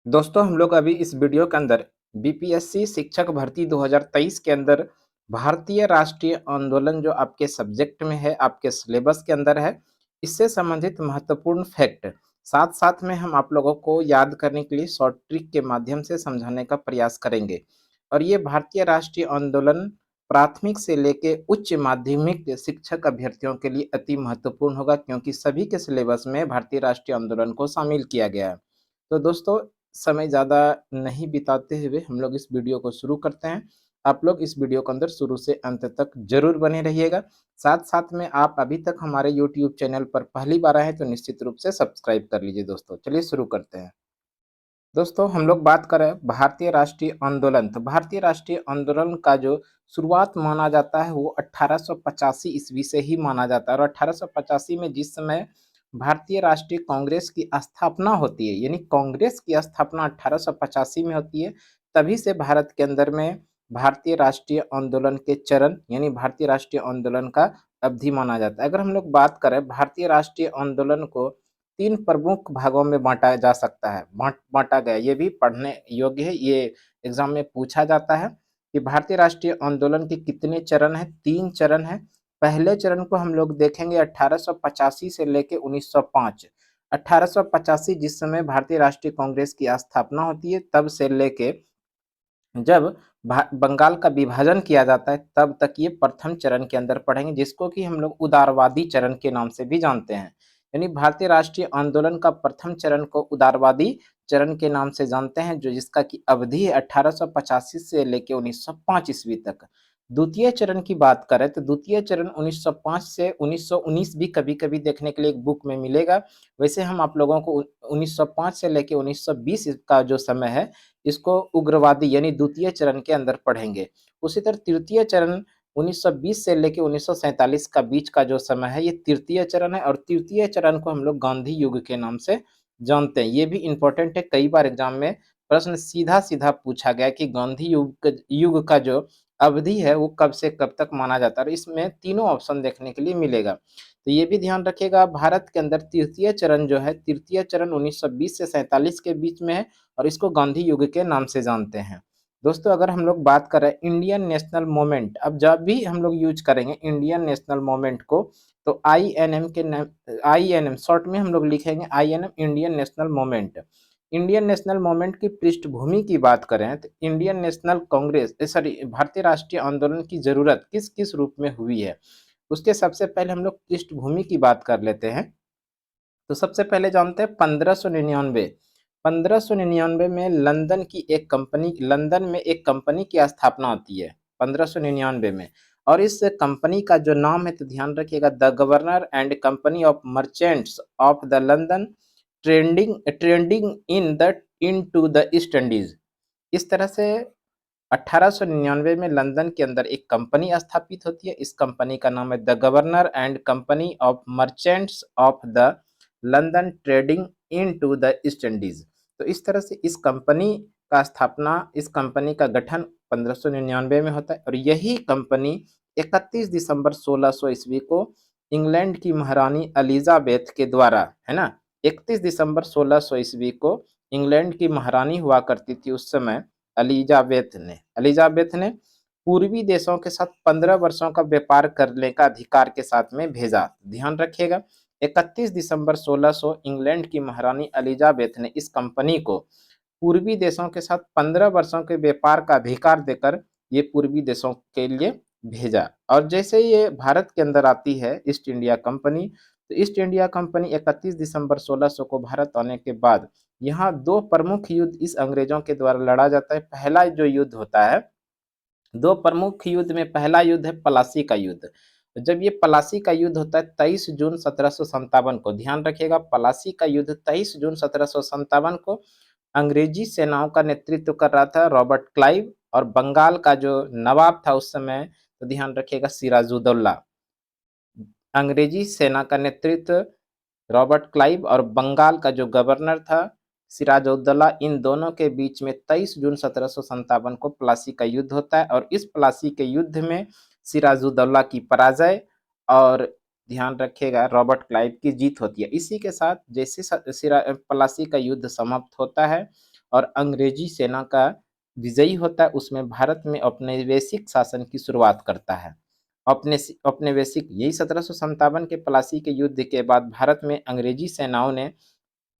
दोस्तों हम लोग अभी इस वीडियो के अंदर बीपीएससी शिक्षक भर्ती 2023 के अंदर भारतीय राष्ट्रीय आंदोलन जो आपके सब्जेक्ट में है, आपके सिलेबस के अंदर है, इससे संबंधित महत्वपूर्ण फैक्ट साथ साथ में हम आप लोगों को याद करने के लिए शॉर्ट ट्रिक के माध्यम से समझाने का प्रयास करेंगे। और ये भारतीय राष्ट्रीय आंदोलन प्राथमिक से लेके उच्च माध्यमिक शिक्षक अभ्यर्थियों के लिए अति महत्वपूर्ण होगा, क्योंकि सभी के सिलेबस में भारतीय राष्ट्रीय आंदोलन को शामिल किया गया है। तो दोस्तों, समय ज़्यादा नहीं बिताते हुए हम लोग इस वीडियो को शुरू करते हैं। आप लोग इस वीडियो के अंदर शुरू से अंत तक ज़रूर बने रहिएगा। साथ-साथ में आप अभी तक हमारे यूट्यूब चैनल पर पहली बार आए हैं तो निश्चित रूप से सब्सक्राइब कर लीजिए दोस्तों। चलिए शुरू करते हैं। दोस्तों हम लोग बात करें भारतीय राष्ट्रीय आंदोलन, तो भारतीय राष्ट्रीय आंदोलन का जो शुरुआत माना जाता है वो 1885 ईस्वी से ही माना जाता है। और 1885 में जिस समय भारतीय राष्ट्रीय कांग्रेस की स्थापना होती है, यानी कांग्रेस की स्थापना 1885 में होती है, तभी से भारत के अंदर में भारतीय राष्ट्रीय आंदोलन के चरण यानी भारतीय राष्ट्रीय आंदोलन का अवधि माना जाता है। अगर हम लोग बात करें भारतीय राष्ट्रीय आंदोलन को 3 प्रमुख भागों में बाँटा जा सकता है, बाँटा गया है। ये भी पढ़ने योग्य है, ये एग्ज़ाम में पूछा जाता है कि भारतीय राष्ट्रीय आंदोलन के कितने चरण हैं? 3 चरण हैं। पहले चरण को हम लोग देखेंगे 1885 से लेके 1905। 1885 जिस समय भारतीय राष्ट्रीय कांग्रेस की स्थापना होती है, तब से लेके जब बंगाल का विभाजन किया जाता है, तब तक ये प्रथम चरण के अंदर पढ़ेंगे, जिसको कि हम लोग उदारवादी चरण के नाम से भी जानते हैं। यानी भारतीय राष्ट्रीय आंदोलन का प्रथम चरण को उदारवादी चरण के नाम से जानते हैं, जो जिसका की अवधि है 1885 से लेके 1905 ईस्वी तक। द्वितीय चरण की बात करें तो द्वितीय चरण 1905 से 1919 भी कभी-कभी देखने के लिए एक बुक में मिलेगा। वैसे हम आप लोगों को 1905 से लेके 1920 का जो समय है, इसको उग्रवादी यानी द्वितीय चरण के अंदर पढ़ेंगे। उसी तरह तृतीय चरण 1920 से लेके 1947 का बीच का जो समय है, ये तृतीय चरण है। और तृतीय चरण को हम लोग गांधी युग के नाम से जानते हैं। ये भी इम्पोर्टेंट है, कई बार एग्जाम में प्रश्न सीधा-सीधा पूछा गया कि गांधी युग का जो अवधि है वो कब से कब तक माना जाता है, और इसमें तीनों ऑप्शन देखने के लिए मिलेगा। तो ये भी ध्यान रखिएगा, भारत के अंदर तृतीय चरण जो है, तृतीय चरण 1920 से 47 के बीच में है, और इसको गांधी युग के नाम से जानते हैं। दोस्तों अगर हम लोग बात करें इंडियन नेशनल मूवमेंट, अब जब भी हम लोग यूज करेंगे इंडियन नेशनल मूवमेंट को, तो आईएनएम के नाम, आईएनएम शॉर्ट में हम लोग लिखेंगे INM, Indian national movement. Indian national movement की पृष्ठभूमि की बात करें तो इंडियन नेशनल कांग्रेस सॉरी भारतीय राष्ट्रीय आंदोलन की जरूरत किस किस रूप में हुई है, उसके सबसे पहले हम लोग पृष्ठभूमि की बात कर लेते हैं। तो सबसे पहले जानते हैं 1599। 1599 में लंदन में एक कंपनी की स्थापना होती है 1599 में। और इस कंपनी का जो नाम है तो ध्यान रखिएगा, the governor and company of merchants of the London trading into the East Indies. इस तरह से 1899 में लंदन के अंदर एक कंपनी स्थापित होती है। इस कंपनी का नाम है the governor and company of merchants of the London trading into the East Indies. तो इस तरह से इस कंपनी का गठन 1599 में होता है। और यही कंपनी 31 दिसंबर 1600 ईस्वी को इंग्लैंड की महारानी एलिजाबेथ के द्वारा, है ना, 31 दिसंबर 1600 ईस्वी को इंग्लैंड की महारानी हुआ करती थी उस समय एलिजाबेथ ने पूर्वी देशों के साथ 15 वर्षों का व्यापार करने का अधिकार के साथ में भेजा। ध्यान रखिएगा, 31 दिसंबर 1600 इंग्लैंड की महारानी एलिजाबेथ ने इस कंपनी को पूर्वी देशों के साथ 15 वर्षों के व्यापार का अधिकार देकर ये पूर्वी देशों के लिए भेजा। और जैसे ये भारत के अंदर आती है ईस्ट इंडिया कंपनी, तो ईस्ट इंडिया कंपनी 31 दिसंबर 1600 को भारत आने के बाद यहाँ दो प्रमुख युद्ध इस अंग्रेजों के द्वारा लड़ा जाता है। पहला जो युद्ध होता है, दो प्रमुख युद्ध में पहला युद्ध है प्लासी का युद्ध। तो जब ये प्लासी का युद्ध होता है 23 जून 1757 को, ध्यान रखिएगा प्लासी का युद्ध 23 जून 1757 को अंग्रेजी सेनाओं का नेतृत्व कर रहा था रॉबर्ट क्लाइव, और बंगाल का जो नवाब था उस समय, तो ध्यान रखिएगा सिराजुद्दौला। अंग्रेजी सेना का नेतृत्व रॉबर्ट क्लाइव और बंगाल का जो गवर्नर था सिराजुद्दौला, इन दोनों के बीच में 23 जून 1757 को प्लासी का युद्ध होता है। और इस प्लासी के युद्ध में सिराजुद्दौला की पराजय और ध्यान रखिएगा रॉबर्ट क्लाइव की जीत होती है। इसी के साथ जैसे प्लासी का युद्ध समाप्त होता है और अंग्रेजी सेना का विजयी होता है, उसमें भारत में औपनिवेशिक शासन की शुरुआत करता है। औपनिवेशिक यही 1757 के प्लासी के युद्ध के बाद भारत में अंग्रेजी सेनाओं ने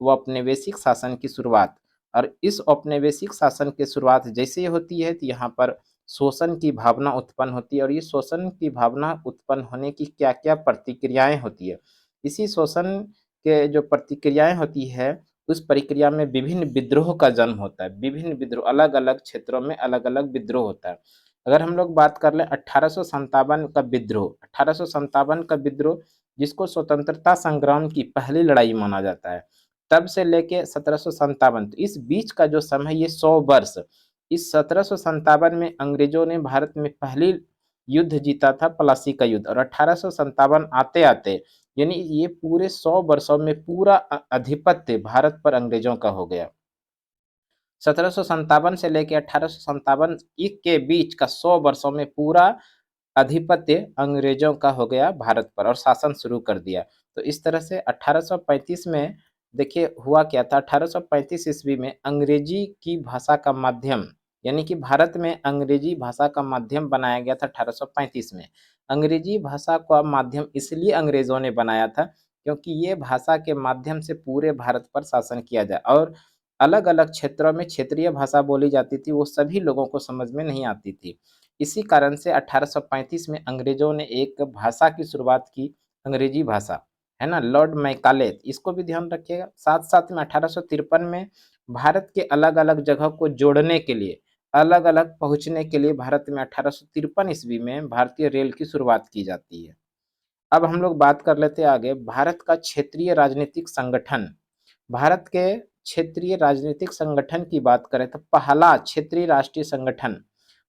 वो औपनिवेशिक शासन की शुरुआत, और इस औपनिवेशिक शासन की शुरुआत जैसे ही होती है तो यहाँ पर शोषण की भावना उत्पन्न होती है, और ये शोषण की भावना उत्पन्न होने की क्या क्या प्रतिक्रियाएं होती है। इसी शोषण के जो प्रतिक्रियाएं होती है, उस प्रक्रिया में विभिन्न विद्रोह का जन्म होता है। विभिन्न विद्रोह अलग अलग क्षेत्रों में अलग अलग विद्रोह होता है। अगर हम लोग बात कर लें 1857 का विद्रोह, 1857 का विद्रोह जिसको स्वतंत्रता संग्राम की पहली लड़ाई माना जाता है, तब से लेके 1757, तो इस बीच का जो समय ये 100 वर्ष, इस 1757 में अंग्रेजों ने भारत में पहली युद्ध जीता था, प्लासी का युद्ध, और 1857 आते आते यानी ये पूरे 100 वर्षों में पूरा आधिपत्य भारत पर अंग्रेजों का हो गया। 1757 से लेकर 1857 के बीच का 100 वर्षों में पूरा आधिपत्य अंग्रेजों का हो गया भारत पर और शासन शुरू कर दिया। तो इस तरह से 1835 में देखिए हुआ क्या था। 1835 ईस्वी में अंग्रेजी की भाषा का माध्यम, यानी कि भारत में अंग्रेजी भाषा का माध्यम बनाया गया था 1835 में। अंग्रेजी भाषा का माध्यम इसलिए अंग्रेजों ने बनाया था क्योंकि ये भाषा के माध्यम से पूरे भारत पर शासन किया जाए, और अलग अलग क्षेत्रों में क्षेत्रीय भाषा बोली जाती थी, वो सभी लोगों को समझ में नहीं आती थी। इसी कारण से 1835 में अंग्रेजों ने एक भाषा की शुरुआत की, अंग्रेजी भाषा, है ना, लॉर्ड मैकाले, इसको भी ध्यान रखिएगा। साथ साथ में 1853 में भारत के अलग अलग जगह को जोड़ने के लिए, अलग अलग पहुंचने के लिए भारत में 1853 ईस्वी में भारतीय रेल की शुरुआत की जाती है। अब हम लोग बात कर लेते हैं आगे भारत का क्षेत्रीय राजनीतिक संगठन। भारत के क्षेत्रीय राजनीतिक संगठन की बात करें तो पहला क्षेत्रीय राष्ट्रीय संगठन,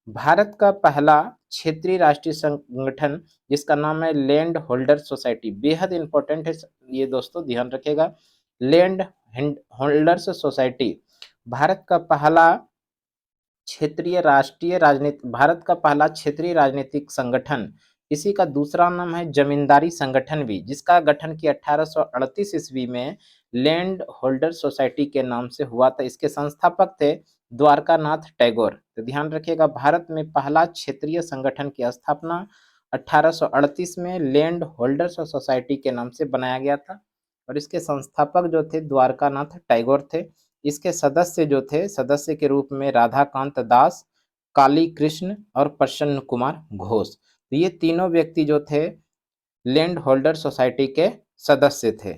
भारत का पहला क्षेत्रीय राष्ट्रीय संगठन जिसका नाम है लैंड होल्डर सोसाइटी, बेहद इंपॉर्टेंट है ये दोस्तों, ध्यान रखिएगा। लैंड होल्डर्स सोसाइटी भारत का पहला भारत का पहला क्षेत्रीय राजनीतिक संगठन। इसी का दूसरा नाम है जमींदारी संगठन भी, जिसका गठन की 1838 ईस्वी में लैंड होल्डर सोसाइटी के नाम से हुआ था। इसके संस्थापक थे द्वारका नाथ टैगोर। तो ध्यान रखिएगा भारत में पहला क्षेत्रीय संगठन की स्थापना 1838 में लैंड होल्डर्स सोसाइटी के नाम से बनाया गया था, और इसके संस्थापक जो थे द्वारका नाथ टैगोर थे। इसके सदस्य जो थे, सदस्य के रूप में राधाकांत दास, काली कृष्ण और प्रसन्न कुमार घोष, तो ये तीनों व्यक्ति जो थे लैंड होल्डर सोसाइटी के सदस्य थे।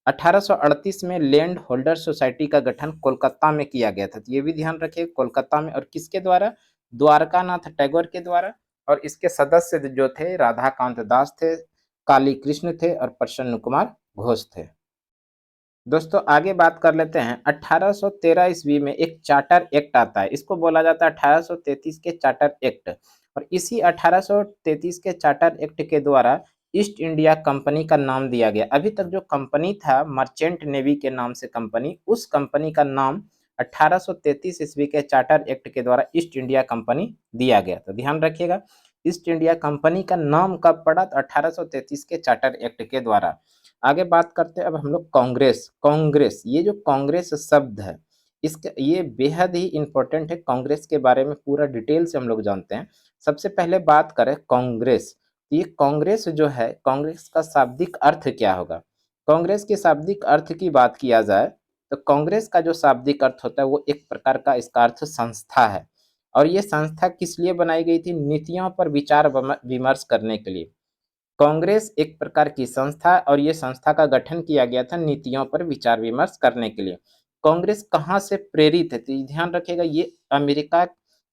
1838 में लैंड होल्डर सोसाइटी का गठन कोलकाता में किया गया था। तो ये भी ध्यान रखिए कोलकाता में, और किसके द्वारा, द्वारका नाथ टैगोर के द्वारा, और इसके सदस्य जो थे राधाकांत दास थे, काली कृष्ण थे और प्रसन्न कुमार घोष थे। दोस्तों आगे बात कर लेते हैं 1813 ईस्वी में एक चार्टर एक्ट आता है, इसको बोला जाता है 1833 के चार्टर एक्ट, और इसी 1833 के चार्टर एक्ट के द्वारा ईस्ट इंडिया कंपनी का नाम दिया गया। अभी तक जो कंपनी था मर्चेंट नेवी के नाम से कंपनी, उस कंपनी का नाम 1833 ईस्वी के चार्टर एक्ट के द्वारा ईस्ट इंडिया कंपनी दिया गया। तो ध्यान रखिएगा ईस्ट इंडिया कंपनी का नाम कब पड़ा, तो 1833 के चार्टर एक्ट के द्वारा। आगे बात करते हैं अब हम लोग कांग्रेस। कांग्रेस, ये जो कांग्रेस शब्द है इसके ये बेहद ही इंपॉर्टेंट है। कांग्रेस के बारे में पूरा डिटेल से हम लोग जानते हैं। सबसे पहले बात करें कांग्रेस, ये कांग्रेस जो है, कांग्रेस का शाब्दिक अर्थ क्या होगा। कांग्रेस के शाब्दिक अर्थ की बात किया जाए तो कांग्रेस का जो शाब्दिक अर्थ होता है वो एक प्रकार का, इसका अर्थ संस्था है, और ये संस्था किस लिए बनाई गई थी, नीतियों पर विचार विमर्श करने के लिए। कांग्रेस एक प्रकार की संस्था, और ये संस्था का गठन किया गया था नीतियों पर विचार विमर्श करने के लिए। कांग्रेस कहाँ से प्रेरित है, तो ध्यान रखिएगा ये अमेरिका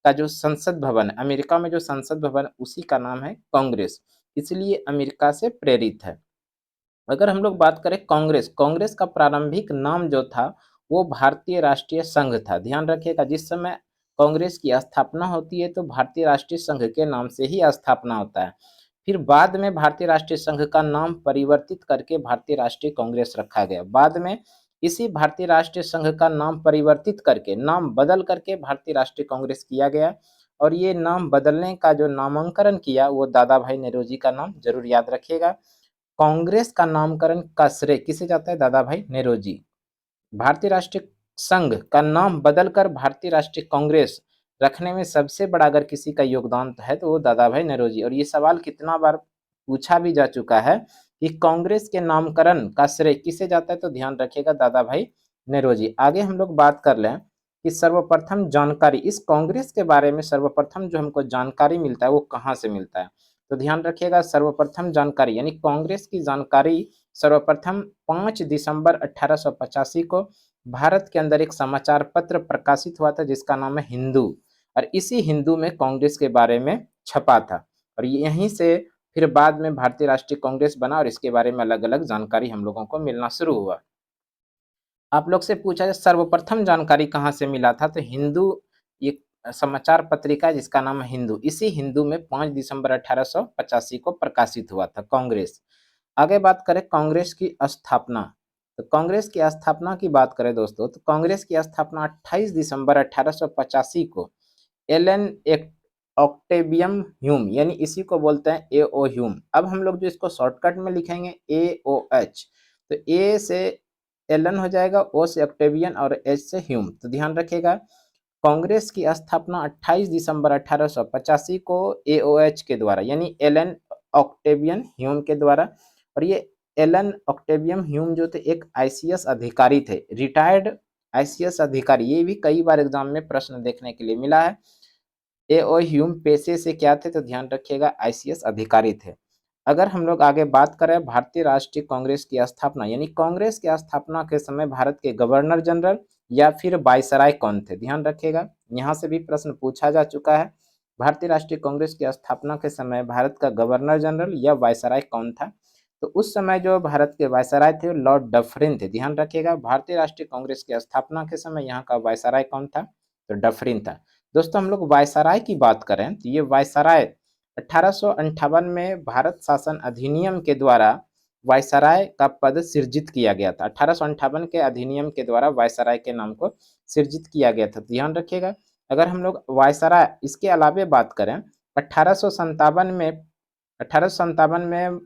का जो संसद भवन है, अमेरिका में जो संसद भवन उसी का नाम है कांग्रेस, इसलिए अमेरिका से प्रेरित है। अगर हम लोग बात करें कांग्रेस, कांग्रेस का प्रारंभिक नाम जो था वो भारतीय राष्ट्रीय संघ था। ध्यान रखिएगा जिस समय कांग्रेस की स्थापना होती है तो भारतीय राष्ट्रीय संघ के नाम से ही स्थापना होता है। फिर बाद में भारतीय राष्ट्रीय संघ का नाम परिवर्तित करके भारतीय राष्ट्रीय कांग्रेस रखा गया। बाद में इसी भारतीय राष्ट्रीय संघ का नाम परिवर्तित करके, नाम बदल करके भारतीय राष्ट्रीय कांग्रेस किया गया, और ये नाम बदलने का जो नामांकन किया वो दादा भाई नेहरू जी का नाम जरूर याद रखिएगा। कांग्रेस का नामकरण का श्रेय किसे जाता है? दादा भाई नेरोजी। भारतीय राष्ट्रीय संघ का नाम बदलकर भारतीय राष्ट्रीय कांग्रेस रखने में सबसे बड़ा अगर किसी का योगदान है तो वो दादा भाई नौरोजी। और ये सवाल कितना बार पूछा भी जा चुका है कि कांग्रेस के नामकरण का श्रेय किसे जाता है, तो ध्यान रखिएगा दादा भाई नेरोजी। आगे हम लोग बात कर लें कि सर्वप्रथम जानकारी इस कांग्रेस के बारे में, सर्वप्रथम जो हमको जानकारी मिलता है वो कहाँ से मिलता है, तो ध्यान रखिएगा सर्वप्रथम जानकारी यानी कांग्रेस की जानकारी सर्वप्रथम 5 दिसंबर 1885 को भारत के अंदर एक समाचार पत्र प्रकाशित हुआ था जिसका नाम है हिंदू, और इसी हिंदू में कांग्रेस के बारे में छपा था। और यहीं से फिर बाद में भारतीय राष्ट्रीय कांग्रेस बना और इसके बारे में अलग अलग जानकारी हम लोगों को मिलना शुरू हुआ। आप लोग से पूछा जाए सर्वप्रथम जानकारी कहाँ से मिला था, तो हिंदू एक समाचार पत्रिका है जिसका नाम है हिंदू, इसी हिंदू में 5 दिसंबर 1885 को प्रकाशित हुआ था कांग्रेस। आगे बात करें कांग्रेस की स्थापना, तो कांग्रेस की स्थापना की बात करें दोस्तों, तो कांग्रेस की स्थापना 28 दिसंबर 1885 को एलन एक ऑक्टेवियम ह्यूम यानी इसी को बोलते हैं ए ओ ह्यूम। अब हम लोग जो इसको शॉर्टकट में लिखेंगे ए ओ एच, तो ए से एलन हो जाएगा, ओ से ऑक्टेवियन और एच से ह्यूम। तो ध्यान रखिएगा कांग्रेस की स्थापना 28 दिसंबर 1885 को एओएच के द्वारा यानी एलन ऑक्टेवियन ह्यूम के द्वारा। और ये एलन ऑक्टेवियम ह्यूम जो थे एक आईसीएस अधिकारी थे, रिटायर्ड आईसीएस अधिकारी। ये भी कई बार एग्जाम में प्रश्न देखने के लिए मिला है। एओ ह्यूम पेशे से क्या थे, तो ध्यान रखिएगा आईसीएस अधिकारी थे। अगर हम लोग आगे बात करें भारतीय राष्ट्रीय कांग्रेस की स्थापना यानी कांग्रेस की स्थापना के समय भारत के गवर्नर जनरल या फिर वायसराय कौन थे, ध्यान रखिएगा यहाँ से भी प्रश्न पूछा जा चुका है। भारतीय राष्ट्रीय कांग्रेस की स्थापना के समय भारत का गवर्नर जनरल या वायसराय कौन था, तो उस समय जो भारत के वायसराय थे लॉर्ड डफरिन थे। ध्यान रखिएगा भारतीय राष्ट्रीय कांग्रेस की स्थापना के समय यहाँ का वायसराय कौन था, तो डफरिन था। दोस्तों हम लोग वायसराय की बात करें तो ये वायसराय 1858 में भारत शासन अधिनियम के द्वारा वायसराय का पद सृजित किया गया था। 1858 के अधिनियम के द्वारा वायसराय के नाम को सृजित किया गया था, ध्यान रखिएगा। अगर हम लोग वायसराय इसके अलावे बात करें 1857 में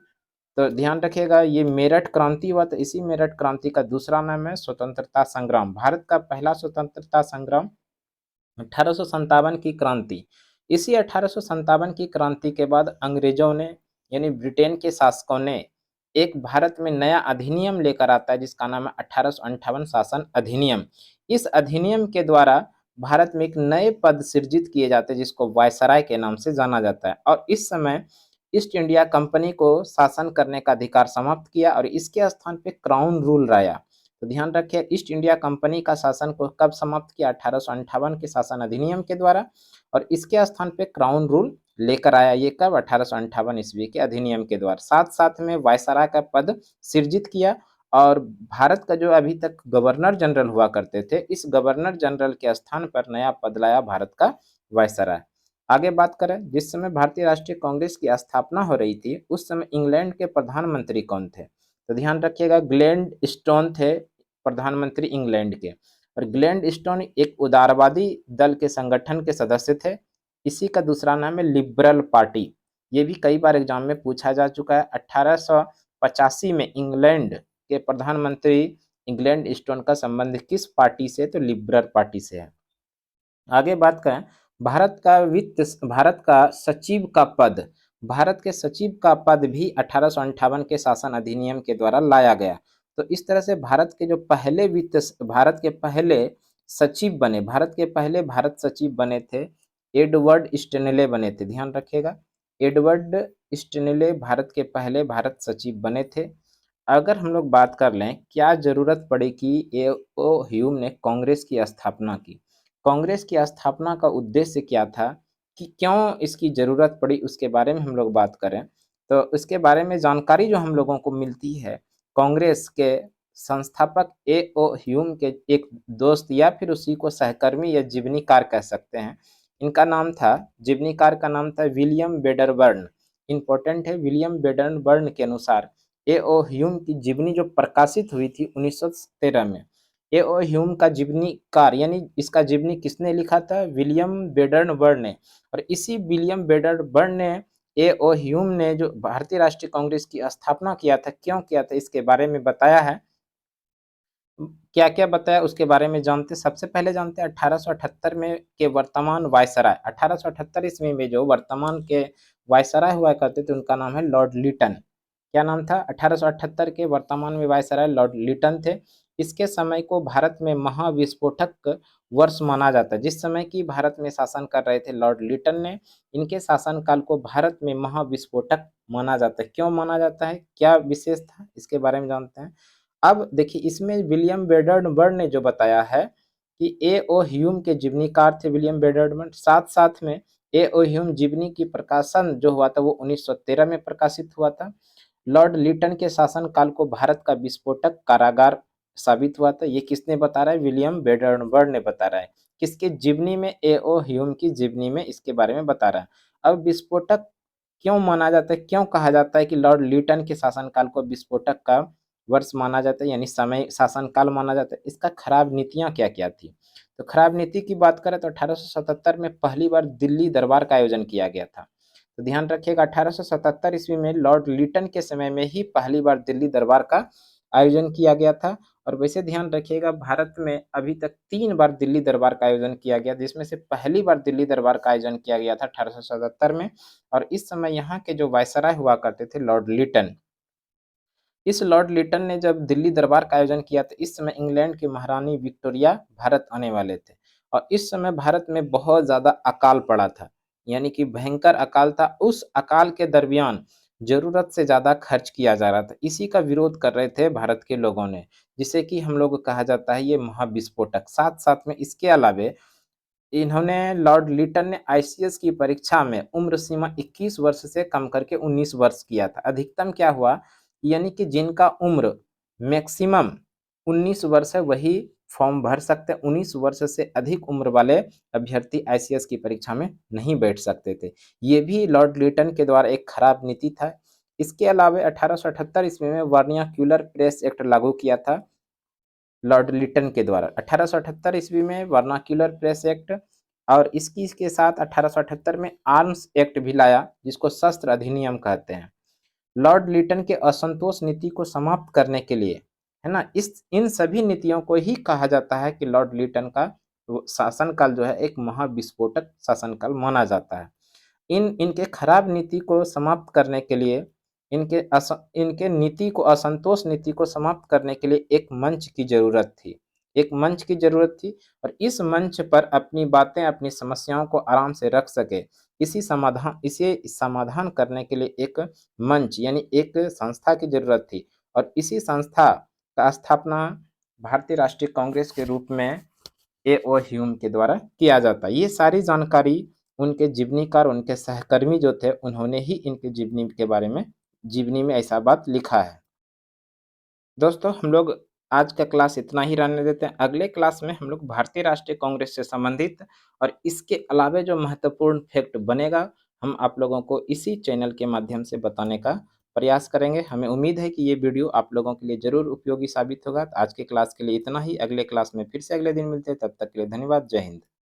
तो ध्यान रखिएगा ये मेरठ क्रांति हुआ, तो इसी मेरठ क्रांति का दूसरा नाम है स्वतंत्रता संग्राम। भारत का पहला स्वतंत्रता संग्राम 1857 की क्रांति। इसी 1857 की क्रांति के बाद अंग्रेजों ने यानी ब्रिटेन के शासकों ने एक भारत में नया अधिनियम लेकर आता है जिसका नाम है 1858 शासन अधिनियम। इस अधिनियम के द्वारा भारत में एक नए पद सृजित किए जाते हैं जिसको वायसराय के नाम से जाना जाता है। और इस समय ईस्ट इंडिया कंपनी को शासन करने का अधिकार समाप्त किया और इसके स्थान पे क्राउन रूल आया। तो ध्यान रखिए ईस्ट इंडिया कंपनी का शासन को कब समाप्त किया, 1858 के शासन अधिनियम के द्वारा, और इसके स्थान पे क्राउन रूल लेकर आया ये कब, 1858 ईस्वी के अधिनियम के द्वारा। साथ साथ में वायसराय का पद सृजित किया और भारत का जो अभी तक गवर्नर जनरल हुआ करते थे इस गवर्नर जनरल के स्थान पर नया पद लाया भारत का वायसराय। आगे बात करें जिस समय भारतीय राष्ट्रीय कांग्रेस की स्थापना हो रही थी उस समय इंग्लैंड के प्रधानमंत्री कौन थे, तो ध्यान रखिएगा ग्लैड स्टोन थे प्रधानमंत्री इंग्लैंड के। और ग्लैड स्टोन एक उदारवादी दल के संगठन के सदस्य थे, इसी का दूसरा नाम है लिबरल पार्टी। ये भी कई बार एग्जाम में पूछा जा चुका है। 1885 में इंग्लैंड के प्रधानमंत्री इंग्लैड स्टोन का संबंध किस पार्टी से, तो लिबरल पार्टी से है। आगे बात करें भारत के सचिव का पद भी 1858 के शासन अधिनियम के द्वारा लाया गया। तो इस तरह से भारत के पहले सचिव बने, भारत सचिव बने थे एडवर्ड स्टेनले बने थे, ध्यान रखिएगा एडवर्ड स्टेनले भारत के पहले भारत सचिव बने थे। अगर हम लोग बात कर लें क्या जरूरत पड़ी कि ए.ओ. ह्यूम ने कांग्रेस की स्थापना की, कांग्रेस की स्थापना का उद्देश्य क्या था कि क्यों इसकी जरूरत पड़ी उसके बारे में हम लोग बात करें तो उसके बारे में जानकारी जो हम लोगों को मिलती है कांग्रेस के संस्थापक ए.ओ. ह्यूम के एक दोस्त या फिर उसी को सहकर्मी या जीवनीकार कह सकते हैं, इनका नाम था, जीवनीकार का नाम था विलियम वेडरबर्न। इंपॉर्टेंट है, विलियम वेडरबर्न के अनुसार ए.ओ. ह्यूम की जीवनी जो प्रकाशित हुई थी 1913 में, ए.ओ. ह्यूम का जीवनीकार यानी इसका जीवनी किसने लिखा था, विलियम वेडरबर्न ने। और इसी विलियम वेडरबर्न ने ए ओ ह्यूम ने जो भारतीय राष्ट्रीय कांग्रेस की स्थापना किया था, क्यों किया था, इसके बारे में बताया है। क्या-क्या बताया उसके बारे में जानते हैं। सबसे पहले जानते हैं 1878 में के वर्तमान वायसराय, 1878 ईस्वी में जो वर्तमान के वायसराय हुआ करते थे उनका नाम है लॉर्ड लिटन। क्या नाम था? 1878 के वर्तमान में वायसराय लॉर्ड लिटन थे। इसके समय को भारत में महाविस्फोटक वर्ष माना जाता है। जिस समय की भारत में शासन कर रहे थे लॉर्ड लिटन ने, इनके शासनकाल को भारत में महाविस्फोटक माना जाता है। क्यों माना जाता है? क्या विशेष था? इसके बारे में जानते हैं। अब देखिए इसमें विलियम बेडरबर्ड ने जो बताया है कि ए ओ ह्यूम के जीवनीकार थे विलियम बेडरबर्ड। साथ-साथ में ए ओ ह्यूम जीवनी की प्रकाशन जो हुआ था वो 1913 में प्रकाशित हुआ था। लॉर्ड लिटन के शासनकाल को भारत का विस्फोटक कारागार साबित हुआ था। ये किसने बता रहा है? विलियम बेडरबर्ड ने बता रहा है। किसकी जीवनी में? ए ओ ह्यूम की जीवनी में इसके बारे में बता रहा है। अब विस्फोटक क्यों माना जाता है? क्यों कहा जाता है कि लॉर्ड लिटन के शासनकाल को विस्फोटक का वर्ष माना जाता है, यानी समय शासनकाल माना जाता है? इसका खराब नीतियाँ क्या-क्या थी? तो खराब नीति की बात करें तो 1877 में पहली बार दिल्ली दरबार का आयोजन किया गया था। तो ध्यान रखिएगा 1877 ईस्वी में लॉर्ड लिटन के समय में ही पहली बार दिल्ली दरबार का आयोजन किया गया था। और वैसे ध्यान रखिएगा भारत में अभी तक 3 बार दिल्ली दरबार का आयोजन किया गया, जिसमें से पहली बार दिल्ली दरबार का आयोजन किया गया था 1877 में। और इस समय यहाँ के जो वायसराय हुआ करते थे लॉर्ड लिटन, इस लॉर्ड लिटन ने जब दिल्ली दरबार का आयोजन किया तो इस समय इंग्लैंड की महारानी विक्टोरिया भारत आने वाले थे। और इस समय भारत में बहुत ज़्यादा अकाल पड़ा था, यानी कि भयंकर अकाल था। उस अकाल के दरमियान ज़रूरत से ज़्यादा खर्च किया जा रहा था। इसी का विरोध कर रहे थे भारत के लोगों ने, जिसे कि हम लोग कहा जाता है ये महाविस्फोटक। साथ-साथ में इसके अलावे इन्होंने लॉर्ड लिटन ने आईसीएस की परीक्षा में उम्र सीमा 21 वर्ष से कम करके 19 वर्ष किया था। अधिकतम क्या हुआ, यानी कि जिनका उम्र मैक्सिमम 19 वर्ष है वही फॉर्म भर सकते हैं। 19 वर्ष से अधिक उम्र वाले अभ्यर्थी आईसीएस की परीक्षा में नहीं बैठ सकते थे। ये भी लॉर्ड लिटन के द्वारा एक खराब नीति था। इसके अलावा 1878 ईस्वी में वर्नाक्युलर प्रेस एक्ट लागू किया था लॉर्ड लिटन के द्वारा। 1878 ईस्वी में वर्नाक्युलर प्रेस एक्ट, और इसके साथ 1878 में आर्म्स एक्ट भी लाया, जिसको शस्त्र अधिनियम कहते हैं। लॉर्ड लिटन के असंतोष नीति को समाप्त करने के लिए, है ना, इस इन सभी नीतियों को ही कहा जाता है कि लॉर्ड लिटन का शासनकाल जो है एक महाविस्फोटक शासनकाल माना जाता है। इनके खराब नीति को समाप्त करने के लिए, इनके नीति को, असंतोष नीति को समाप्त करने के लिए एक मंच की ज़रूरत थी। एक मंच की ज़रूरत थी और इस मंच पर अपनी बातें, अपनी समस्याओं को आराम से रख सके। इसे समाधान करने के लिए एक मंच यानी एक संस्था की ज़रूरत थी और इसी संस्था का स्थापना भारतीय राष्ट्रीय कांग्रेस के रूप में ए.ओ. ह्यूम के द्वारा किया जाता है। ये सारी जानकारी उनके जीवनीकार, उनके सहकर्मी जो थे, उन्होंने ही इनके जीवनी के बारे में, जीवनी में ऐसा बात लिखा है। दोस्तों हम लोग आज का क्लास इतना ही रहने देते हैं। अगले क्लास में हम लोग भारतीय राष्ट्रीय कांग्रेस से संबंधित और इसके अलावा जो महत्वपूर्ण फैक्ट बनेगा, हम आप लोगों को इसी चैनल के माध्यम से बताने का प्रयास करेंगे। हमें उम्मीद है कि ये वीडियो आप लोगों के लिए ज़रूर उपयोगी साबित होगा। तो आज के क्लास के लिए इतना ही। अगले क्लास में फिर से अगले दिन मिलते हैं। तब तक के लिए धन्यवाद। जय हिंद।